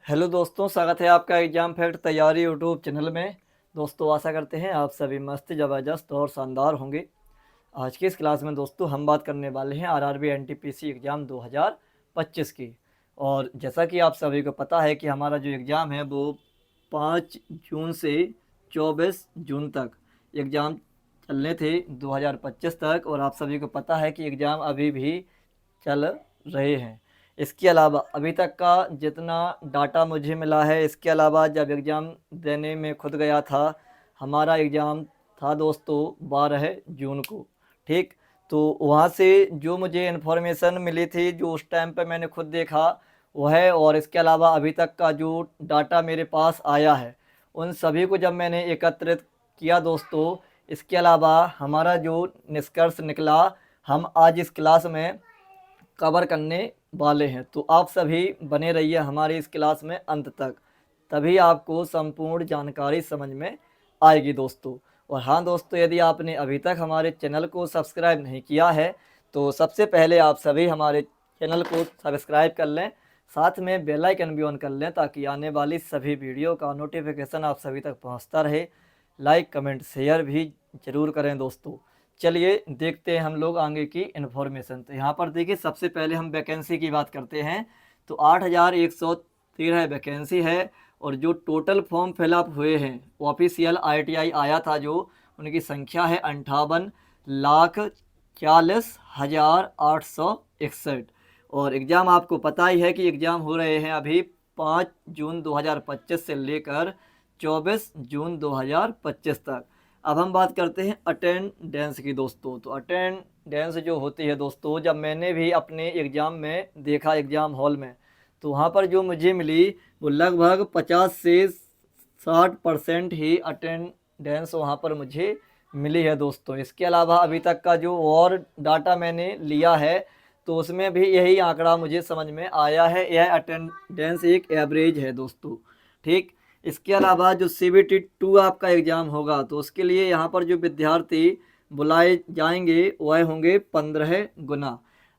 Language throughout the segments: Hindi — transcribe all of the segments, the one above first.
हेलो दोस्तों, स्वागत है आपका एग्ज़ाम फैक्ट तैयारी यूट्यूब चैनल में। दोस्तों, आशा करते हैं आप सभी मस्त, ज़बरदस्त और शानदार होंगे। आज की इस क्लास में दोस्तों हम बात करने वाले हैं आरआरबी एनटीपीसी एग्ज़ाम 2025 की। और जैसा कि आप सभी को पता है कि हमारा जो एग्ज़ाम है वो 5 जून से 24 जून तक एग्ज़ाम चलने थे 2025 तक, और आप सभी को पता है कि एग्ज़ाम अभी भी चल रहे हैं। इसके अलावा अभी तक का जितना डाटा मुझे मिला है, इसके अलावा जब एग्ज़ाम देने में खुद गया था, हमारा एग्ज़ाम था दोस्तों 12 जून को। ठीक, तो वहाँ से जो मुझे इन्फॉर्मेशन मिली थी, जो उस टाइम पे मैंने खुद देखा वो है, और इसके अलावा अभी तक का जो डाटा मेरे पास आया है उन सभी को जब मैंने एकत्रित किया दोस्तों, इसके अलावा हमारा जो निष्कर्ष निकला हम आज इस क्लास में कवर करने वाले हैं। तो आप सभी बने रहिए हमारी इस क्लास में अंत तक, तभी आपको संपूर्ण जानकारी समझ में आएगी दोस्तों। और हाँ दोस्तों, यदि आपने अभी तक हमारे चैनल को सब्सक्राइब नहीं किया है तो सबसे पहले आप सभी हमारे चैनल को सब्सक्राइब कर लें, साथ में बेल आइकन भी ऑन कर लें ताकि आने वाली सभी वीडियो का नोटिफिकेशन आप सभी तक पहुंचता रहे। लाइक कमेंट शेयर भी ज़रूर करें दोस्तों। चलिए देखते हैं हम लोग आगे की इन्फॉर्मेशन। तो यहाँ पर देखिए, सबसे पहले हम वैकेंसी की बात करते हैं। तो 8113 वैकेंसी है, और जो टोटल फॉर्म फिलअप हुए हैं ऑफिशियल आईटीआई आया था जो, उनकी संख्या है 58,40,861। और एग्ज़ाम आपको पता ही है कि एग्ज़ाम हो रहे हैं अभी 5 जून 2025 से लेकर 24 जून 2025 तक। अब हम बात करते हैं अटेंडेंस की दोस्तों। तो अटेंडेंस जो होती है दोस्तों, जब मैंने भी अपने एग्ज़ाम में देखा एग्ज़ाम हॉल में, तो वहाँ पर जो मुझे मिली वो लगभग 50 से 60% ही अटेंडेंस वहाँ पर मुझे मिली है दोस्तों। इसके अलावा अभी तक का जो और डाटा मैंने लिया है तो उसमें भी यही आंकड़ा मुझे समझ में आया है। यह अटेंडेंस एक एवरेज है दोस्तों। ठीक, इसके अलावा जो CBT 2 आपका एग्ज़ाम होगा तो उसके लिए यहाँ पर जो विद्यार्थी बुलाए जाएंगे वह होंगे 15 गुना।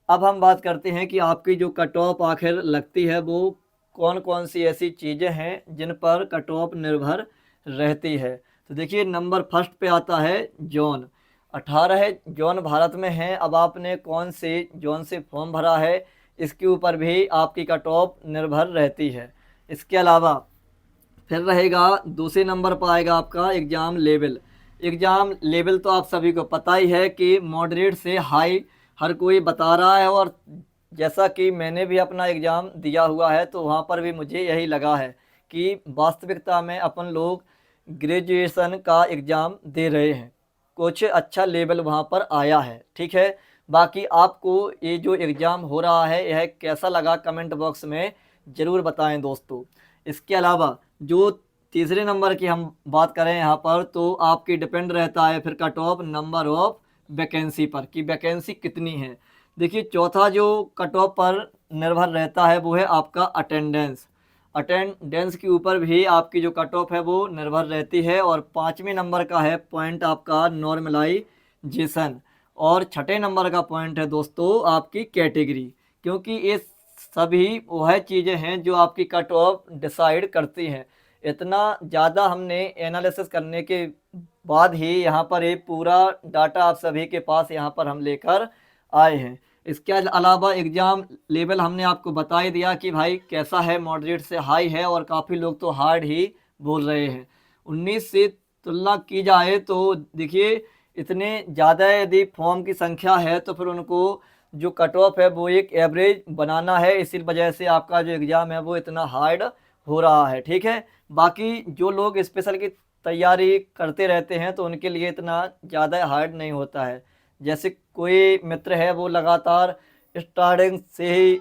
अब हम बात करते हैं कि आपकी जो कट ऑफ आखिर लगती है वो कौन कौन सी ऐसी चीज़ें हैं जिन पर कट ऑफ निर्भर रहती है। तो देखिए, नंबर फर्स्ट पे आता है जोन। 18 जोन भारत में हैं। अब आपने कौन से जोन से फॉर्म भरा है इसके ऊपर भी आपकी कट ऑफ निर्भर रहती है। इसके अलावा फिर रहेगा दूसरे नंबर पर आएगा आपका एग्ज़ाम लेवल। एग्ज़ाम लेवल तो आप सभी को पता ही है कि मॉडरेट से हाई हर कोई बता रहा है, और जैसा कि मैंने भी अपना एग्ज़ाम दिया हुआ है तो वहाँ पर भी मुझे यही लगा है कि वास्तविकता में अपन लोग ग्रेजुएशन का एग्ज़ाम दे रहे हैं। कुछ अच्छा लेवल वहाँ पर आया है। ठीक है, बाकी आपको ये जो एग्ज़ाम हो रहा है यह कैसा लगा कमेंट बॉक्स में ज़रूर बताएं दोस्तों। इसके अलावा जो तीसरे नंबर की हम बात करें यहाँ पर, तो आपकी डिपेंड रहता है फिर cut off number of vacancy पर कि वैकेंसी कितनी है। देखिए, चौथा जो कट ऑफ पर निर्भर रहता है वो है आपका अटेंडेंस। अटेंडेंस के ऊपर भी आपकी जो कट ऑफ है वो निर्भर रहती है। और पाँचवें नंबर का है पॉइंट आपका नॉर्मलाइजेशन, और छठे नंबर का पॉइंट है दोस्तों आपकी कैटेगरी। क्योंकि ये सभी वह चीज़ें हैं जो आपकी कट ऑफ डिसाइड करती हैं। इतना ज़्यादा हमने एनालिसिस करने के बाद ही यहाँ पर एक पूरा डाटा आप सभी के पास यहाँ पर हम लेकर आए हैं। इसके अलावा एग्ज़ाम लेवल हमने आपको बता ही दिया कि भाई कैसा है, मॉडरेट से हाई है, और काफ़ी लोग तो हार्ड ही बोल रहे हैं। 19 से तुलना की जाए तो देखिए, इतने ज़्यादा यदि फॉर्म की संख्या है तो फिर उनको जो कट ऑफ है वो एक एवरेज बनाना है। इसी वजह से आपका जो एग्ज़ाम है वो इतना हार्ड हो रहा है। ठीक है, बाकी जो लोग स्पेशल की तैयारी करते रहते हैं तो उनके लिए इतना ज़्यादा हार्ड नहीं होता है। जैसे कोई मित्र है वो लगातार स्टार्टिंग से ही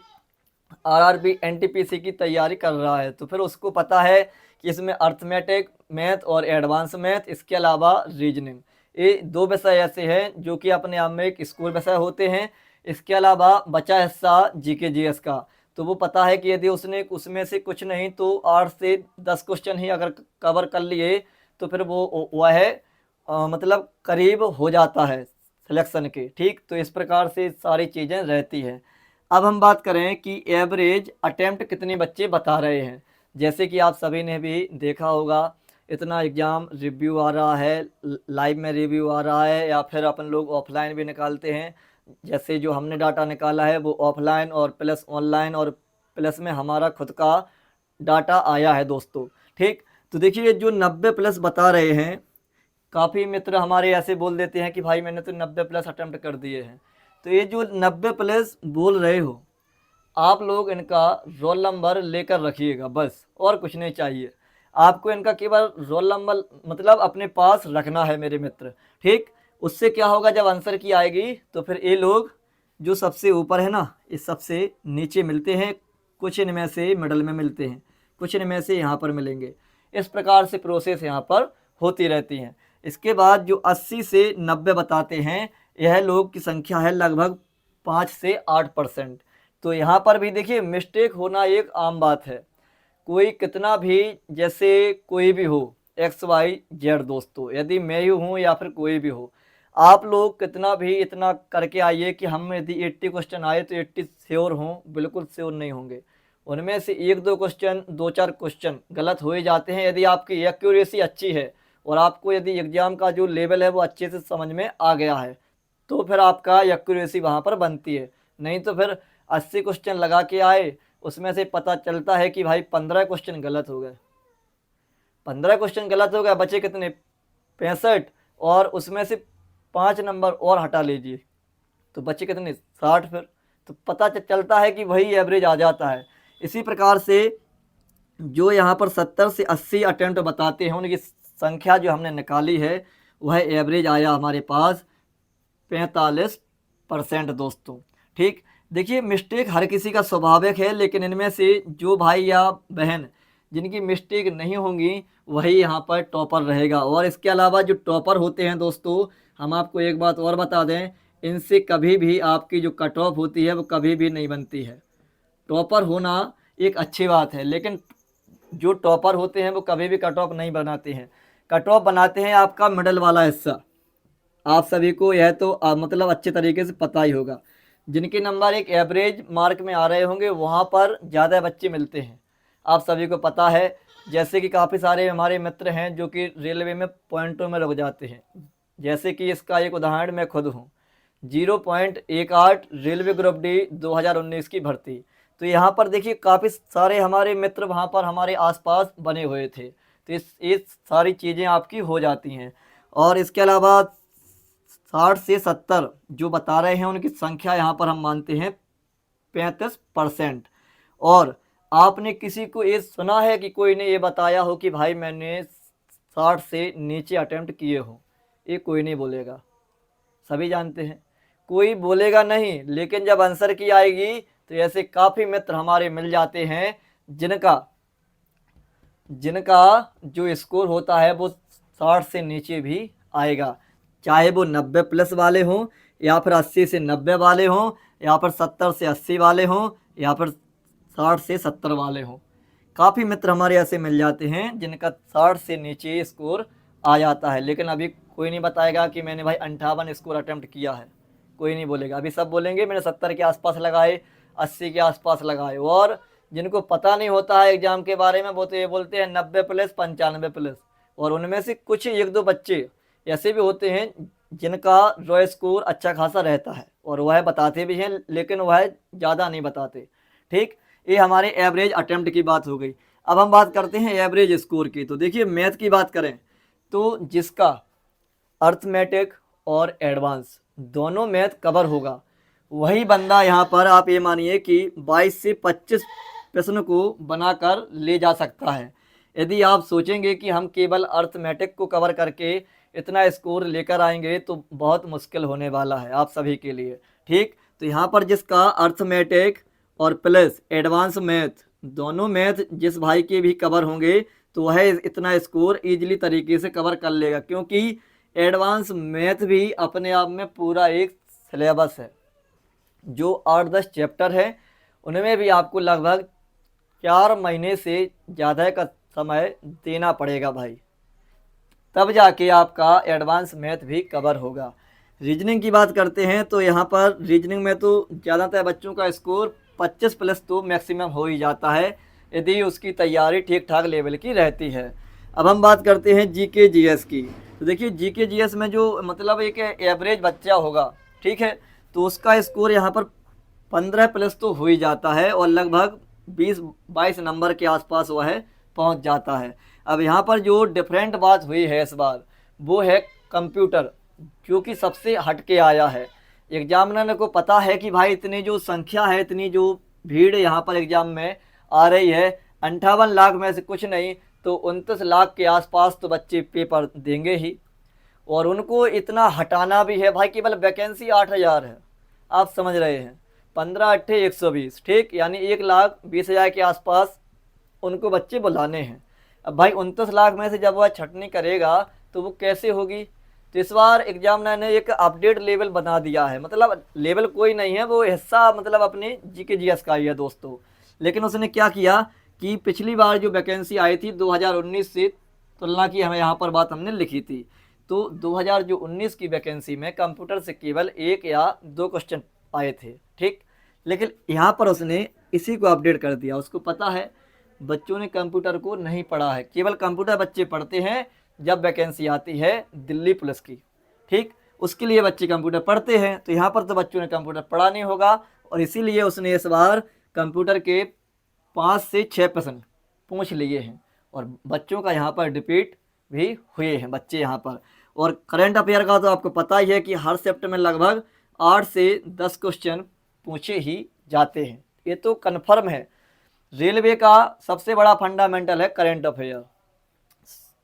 आरआरबी एनटीपीसी की तैयारी कर रहा है, तो फिर उसको पता है कि इसमें अर्थमेटिक मैथ और एडवांस मैथ, इसके अलावा रीजनिंग, ये दो विषय ऐसे हैं जो कि अपने आप में एक स्कूल विषय होते हैं। इसके अलावा बचा हिस्सा जीके जीएस का, तो वो पता है कि यदि उसने उसमें से कुछ नहीं तो 8 से 10 क्वेश्चन ही अगर कवर कर लिए तो फिर वो वह मतलब करीब हो जाता है सिलेक्शन के। ठीक, तो इस प्रकार से सारी चीज़ें रहती हैं। अब हम बात करें कि एवरेज अटेम्प्ट कितने बच्चे बता रहे हैं। जैसे कि आप सभी ने भी देखा होगा, इतना एग्ज़ाम रिव्यू आ रहा है, लाइव में रिव्यू आ रहा है, या फिर अपन लोग ऑफलाइन भी निकालते हैं। जैसे जो हमने डाटा निकाला है वो ऑफलाइन और प्लस ऑनलाइन और प्लस में हमारा खुद का डाटा आया है दोस्तों। ठीक, तो देखिए जो 90 प्लस बता रहे हैं, काफ़ी मित्र हमारे ऐसे बोल देते हैं कि भाई मैंने तो 90 प्लस अटेम्प्ट कर दिए हैं। तो ये जो 90 प्लस बोल रहे हो, आप लोग इनका रोल नंबर लेकर रखिएगा बस, और कुछ नहीं चाहिए। आपको इनका केवल रोल नंबर मतलब अपने पास रखना है मेरे मित्र। ठीक, उससे क्या होगा, जब आंसर की आएगी तो फिर ये लोग जो सबसे ऊपर है ना, इस सबसे नीचे मिलते हैं, कुछ इनमें से मिडल में मिलते हैं, कुछ इनमें से यहाँ पर मिलेंगे। इस प्रकार से प्रोसेस यहाँ पर होती रहती हैं। इसके बाद जो 80 से 90 बताते हैं, यह लोग की संख्या है लगभग 5 से 8%। तो यहाँ पर भी देखिए मिस्टेक होना एक आम बात है। कोई कितना भी, जैसे कोई भी हो XYZ दोस्तों, यदि मैं ही हूँ या फिर कोई भी हो, आप लोग कितना भी इतना करके आइए कि हम यदि 80 क्वेश्चन आए तो 80 श्योर हों, बिल्कुल श्योर नहीं होंगे। उनमें से 1-2 क्वेश्चन, 2-4 क्वेश्चन गलत हो ही जाते हैं। यदि आपकी एक्यूरेसी अच्छी है और आपको यदि एग्ज़ाम का जो लेवल है वो अच्छे से समझ में आ गया है, तो फिर आपका एक्यूरेसी वहाँ पर बनती है। नहीं तो फिर 80 क्वेश्चन लगा के आए, उसमें से पता चलता है कि भाई 15 क्वेश्चन गलत हो गए। 15 क्वेश्चन गलत हो गए, बचे कितने, 65, और उसमें से 5 नंबर और हटा लीजिए तो बचे कितने, 60। फिर तो पता चलता है कि वही एवरेज आ जाता है। इसी प्रकार से जो यहाँ पर 70 से 80 अटेम्प्ट बताते हैं, उनकी संख्या जो हमने निकाली है, वह एवरेज आया हमारे पास 45% दोस्तों। ठीक, देखिए मिस्टेक हर किसी का स्वाभाविक है, लेकिन इनमें से जो भाई या बहन जिनकी मिस्टेक नहीं होंगी वही यहाँ पर टॉपर रहेगा। और इसके अलावा जो टॉपर होते हैं दोस्तों, हम आपको एक बात और बता दें, इनसे कभी भी आपकी जो कट ऑफ होती है वो कभी भी नहीं बनती है। टॉपर होना एक अच्छी बात है, लेकिन जो टॉपर होते हैं वो कभी भी कट ऑफ नहीं बनाते हैं। कट ऑफ बनाते हैं आपका मिडल वाला हिस्सा। आप सभी को यह तो मतलब अच्छे तरीके से पता ही होगा। जिनके नंबर एक एवरेज मार्क में आ रहे होंगे वहाँ पर ज़्यादा बच्चे मिलते हैं, आप सभी को पता है। जैसे कि काफ़ी सारे हमारे मित्र हैं जो कि रेलवे में पॉइंटों में रुक जाते हैं। जैसे कि इसका एक उदाहरण मैं खुद हूँ। 0.18 रेलवे ग्रुप डी 2019 की भर्ती। तो यहाँ पर देखिए काफ़ी सारे हमारे मित्र वहाँ पर हमारे आसपास बने हुए थे। तो ये सारी चीज़ें आपकी हो जाती हैं। और इसके अलावा 60 से 70 जो बता रहे हैं, उनकी संख्या यहाँ पर हम मानते हैं 35%। और आपने किसी को ये सुना है कि कोई ने ये बताया हो कि भाई मैंने 60 से नीचे अटेम्प्ट किए हो? ये कोई नहीं बोलेगा, सभी जानते हैं, कोई बोलेगा नहीं। लेकिन जब आंसर की आएगी तो ऐसे काफ़ी मित्र हमारे मिल जाते हैं जिनका जो स्कोर होता है वो 60 से नीचे भी आएगा, चाहे वो 90 प्लस वाले हों, या फिर 80 से 90 वाले हों, या फिर 70 से 80 वाले हों, या फिर 60 से 70 वाले हों। काफ़ी मित्र हमारे ऐसे मिल जाते हैं जिनका 60 से नीचे स्कोर आ जाता है। लेकिन अभी कोई नहीं बताएगा कि मैंने भाई 58 स्कोर अटेम्प्ट किया है, कोई नहीं बोलेगा। अभी सब बोलेंगे मैंने 70 के आसपास लगाए, 80 के आसपास लगाए। और जिनको पता नहीं होता है एग्ज़ाम के बारे में, वो तो ये बोलते हैं 90 प्लस, 95 प्लस। और उनमें से कुछ 1-2 बच्चे ऐसे भी होते हैं जिनका रॉ स्कोर अच्छा खासा रहता है और वह बताते भी हैं, लेकिन वह ज़्यादा नहीं बताते। ठीक, ये हमारे एवरेज अटेम्प्ट की बात हो गई। अब हम बात करते हैं एवरेज स्कोर की। तो देखिए मैथ की बात करें तो जिसका अर्थमेटिक और एडवांस दोनों मैथ कवर होगा, वही बंदा यहाँ पर आप ये मानिए कि 22 से 25 प्रश्न को बनाकर ले जा सकता है। यदि आप सोचेंगे कि हम केवल अर्थमेटिक को कवर करके इतना स्कोर लेकर आएंगे तो बहुत मुश्किल होने वाला है आप सभी के लिए। ठीक, तो यहाँ पर जिसका अर्थमेटिक और प्लस एडवांस मैथ दोनों मैथ जिस भाई के भी कवर होंगे तो वह इतना स्कोर ईजिली तरीके से कवर कर लेगा, क्योंकि एडवांस मैथ भी अपने आप में पूरा एक सिलेबस है। जो 8-10 चैप्टर है उनमें भी आपको लगभग 4 महीने से ज़्यादा का समय देना पड़ेगा भाई, तब जाके आपका एडवांस मैथ भी कवर होगा। रीजनिंग की बात करते हैं तो यहाँ पर रीजनिंग में तो ज़्यादातर बच्चों का स्कोर 25 प्लस तो मैक्सिमम हो ही जाता है। यदि उसकी तैयारी ठीक ठाक लेवल की रहती है। अब हम बात करते हैं जीके जीएस की। तो देखिए जीके जीएस में जो मतलब एक एवरेज बच्चा होगा, ठीक है, तो उसका स्कोर यहाँ पर 15 प्लस तो हो ही जाता है और लगभग 20-22 नंबर के आसपास वह पहुँच जाता है। अब यहाँ पर जो डिफरेंट बात हुई है इस बार, वो है कंप्यूटर, जो कि सबसे हट के आया है। एग्जामिनर को पता है कि भाई इतनी जो संख्या है, इतनी जो भीड़ यहाँ पर एग्जाम में आ रही है, 58 लाख में से कुछ नहीं तो 29 लाख के आसपास तो बच्चे पेपर देंगे ही, और उनको इतना हटाना भी है भाई। केवल वैकेंसी 8,000 है, आप समझ रहे हैं, 15 अट्ठे 120, ठीक, यानी 1,20,000 के आसपास उनको बच्चे बुलाने हैं। अब भाई 29 लाख में से जब वह छटनी करेगा तो वो कैसे होगी। तो इस बार एग्जामिनर ने एक अपडेट लेवल बना दिया है, मतलब लेवल कोई नहीं है, वो हिस्सा मतलब अपने जीके जीएस का ही है दोस्तों। लेकिन उसने क्या किया कि पिछली बार जो वैकेंसी आई थी 2019 से तुलना की, हमें यहाँ पर बात हमने लिखी थी, तो 2019 की वैकेंसी में कंप्यूटर से केवल 1 या 2 क्वेश्चन आए थे, ठीक। लेकिन यहाँ पर उसने इसी को अपडेट कर दिया। उसको पता है बच्चों ने कंप्यूटर को नहीं पढ़ा है, केवल कंप्यूटर बच्चे पढ़ते हैं जब वैकेंसी आती है दिल्ली पुलिस की, ठीक, उसके लिए बच्चे कंप्यूटर पढ़ते हैं। तो यहाँ पर तो बच्चों ने कंप्यूटर पढ़ा नहीं होगा, और इसीलिए उसने इस बार कंप्यूटर के 5 से 6 प्रश्न पूछ लिए हैं, और बच्चों का यहाँ पर रिपीट भी हुए हैं बच्चे यहाँ पर। और करंट अफेयर का तो आपको पता ही है कि हर शिफ्ट में लगभग 8 से 10 क्वेश्चन पूछे ही जाते हैं, ये तो कन्फर्म है। रेलवे का सबसे बड़ा फंडामेंटल है करंट अफेयर,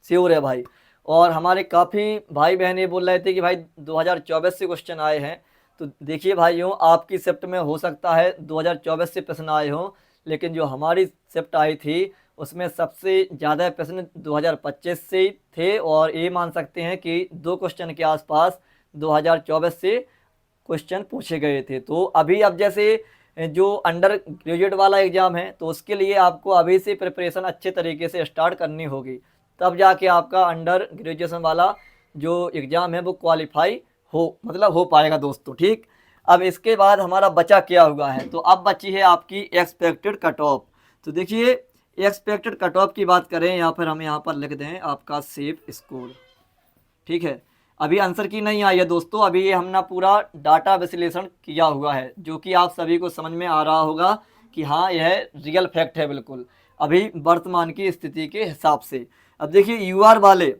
श्योर है भाई। और हमारे काफ़ी भाई बहन ये बोल रहे थे कि भाई 2024 से क्वेश्चन आए हैं, तो देखिए भाइयों, आपकी शिफ्ट में हो सकता है 2024 से प्रश्न आए हों, लेकिन जो हमारी शिफ्ट आई थी उसमें सबसे ज़्यादा प्रश्न 2025 से ही थे, और ये मान सकते हैं कि 2 क्वेश्चन के आसपास 2024 से क्वेश्चन पूछे गए थे। तो अभी अब जैसे जो अंडर ग्रेजुएट वाला एग्ज़ाम है, तो उसके लिए आपको अभी से प्रिपरेशन अच्छे तरीके से स्टार्ट करनी होगी, तब जाके आपका अंडर ग्रेजुएशन वाला जो एग्ज़ाम है वो क्वालिफाई मतलब हो पाएगा दोस्तों, ठीक। अब इसके बाद हमारा बचा क्या हुआ है, तो अब बची है आपकी एक्सपेक्टेड कट ऑफ। तो देखिए एक्सपेक्टेड कट ऑफ की बात करें, या फिर हम यहाँ पर लिख दें आपका सेफ स्कोर, ठीक है। अभी आंसर की नहीं आई है दोस्तों, अभी ये हमने पूरा डाटा विश्लेषण किया हुआ है, जो कि आप सभी को समझ में आ रहा होगा कि हाँ यह रियल फैक्ट है बिल्कुल, अभी वर्तमान की स्थिति के हिसाब से। अब देखिए यूआर वाले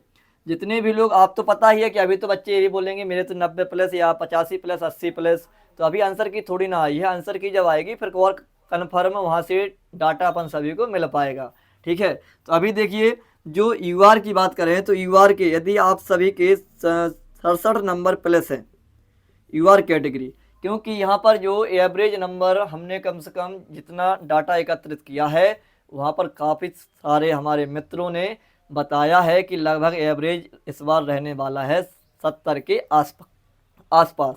जितने भी लोग, आप तो पता ही है कि अभी तो बच्चे ये भी बोलेंगे मेरे तो 90 प्लस या 85 प्लस 80 प्लस, तो अभी आंसर की थोड़ी ना आई है। आंसर की जब आएगी फिर और कन्फर्म वहाँ से डाटा अपन सभी को मिल पाएगा, ठीक है। तो अभी देखिए जो यूआर की बात करें, तो यूआर के यदि आप सभी के 67 नंबर प्लस हैं यूआर कैटेगरी, क्योंकि यहाँ पर जो एवरेज नंबर हमने कम से कम जितना डाटा एकत्रित किया है, वहाँ पर काफ़ी सारे हमारे मित्रों ने बताया है कि लगभग एवरेज इस बार रहने वाला है 70 के आसपास,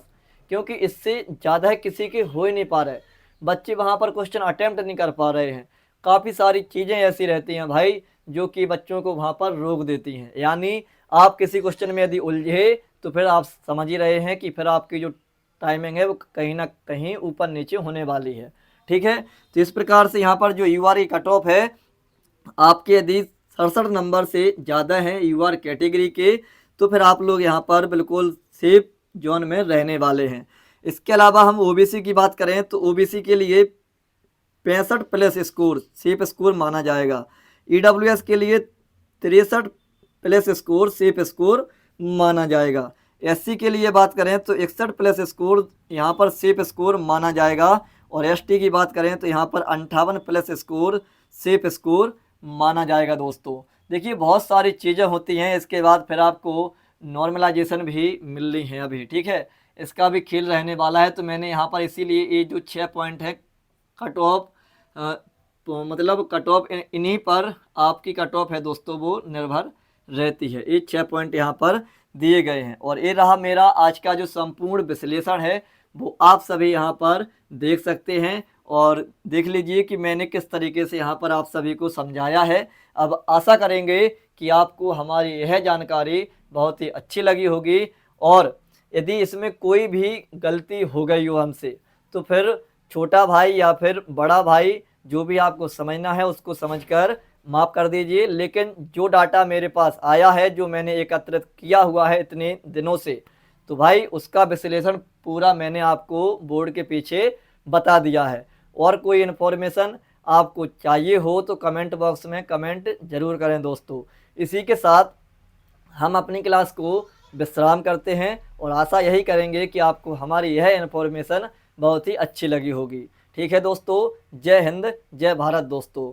क्योंकि इससे ज़्यादा किसी के हो ही नहीं पा रहे, बच्चे वहाँ पर क्वेश्चन अटेम्प्ट नहीं कर पा रहे हैं। काफ़ी सारी चीज़ें ऐसी रहती हैं भाई जो कि बच्चों को वहाँ पर रोक देती हैं, यानी आप किसी क्वेश्चन में यदि उलझे तो फिर आप समझ ही रहे हैं कि फिर आपकी जो टाइमिंग है वो कहीं ना कहीं ऊपर नीचे होने वाली है, ठीक है। तो इस प्रकार से यहाँ पर जो यूआर की कट ऑफ है, आपके यदि 67 नंबर से ज़्यादा हैं यूआर कैटेगरी के, तो फिर आप लोग यहाँ पर बिल्कुल सेफ जोन में रहने वाले हैं। इसके अलावा हम ओबीसी की बात करें, तो ओबीसी के लिए 65 प्लस स्कोर सेफ स्कोर माना जाएगा। ईडब्ल्यूएस के लिए 63 प्लस स्कोर सेफ स्कोर माना जाएगा। एससी के लिए बात करें तो 61 प्लस स्कोर यहाँ पर सेफ स्कोर माना जाएगा, और एसटी की बात करें तो यहाँ पर 58 प्लस स्कोर सेफ स्कोर माना जाएगा दोस्तों। देखिए बहुत सारी चीज़ें होती हैं, इसके बाद फिर आपको नॉर्मलाइजेशन भी मिल रही है अभी, ठीक है, इसका भी खेल रहने वाला है। तो मैंने यहाँ पर इसीलिए ये जो 6 पॉइंट है कट ऑफ, तो मतलब कट ऑफ इन्हीं पर आपकी कट ऑफ है दोस्तों वो निर्भर रहती है। ये 6 पॉइंट यहाँ पर दिए गए हैं, और ये रहा मेरा आज का जो संपूर्ण विश्लेषण है, वो आप सभी यहाँ पर देख सकते हैं, और देख लीजिए कि मैंने किस तरीके से यहाँ पर आप सभी को समझाया है। अब आशा करेंगे कि आपको हमारी यह जानकारी बहुत ही अच्छी लगी होगी, और यदि इसमें कोई भी गलती हो गई हो हमसे, तो फिर छोटा भाई या फिर बड़ा भाई जो भी आपको समझना है उसको समझकर माफ़ कर दीजिए। लेकिन जो डाटा मेरे पास आया है, जो मैंने एकत्रित किया हुआ है इतने दिनों से, तो भाई उसका विश्लेषण पूरा मैंने आपको बोर्ड के पीछे बता दिया है। और कोई इन्फॉर्मेशन आपको चाहिए हो तो कमेंट बॉक्स में कमेंट ज़रूर करें दोस्तों। इसी के साथ हम अपनी क्लास को विश्राम करते हैं और आशा यही करेंगे कि आपको हमारी यह इन्फॉर्मेशन बहुत ही अच्छी लगी होगी। ठीक है दोस्तों, जय हिंद, जय भारत दोस्तों।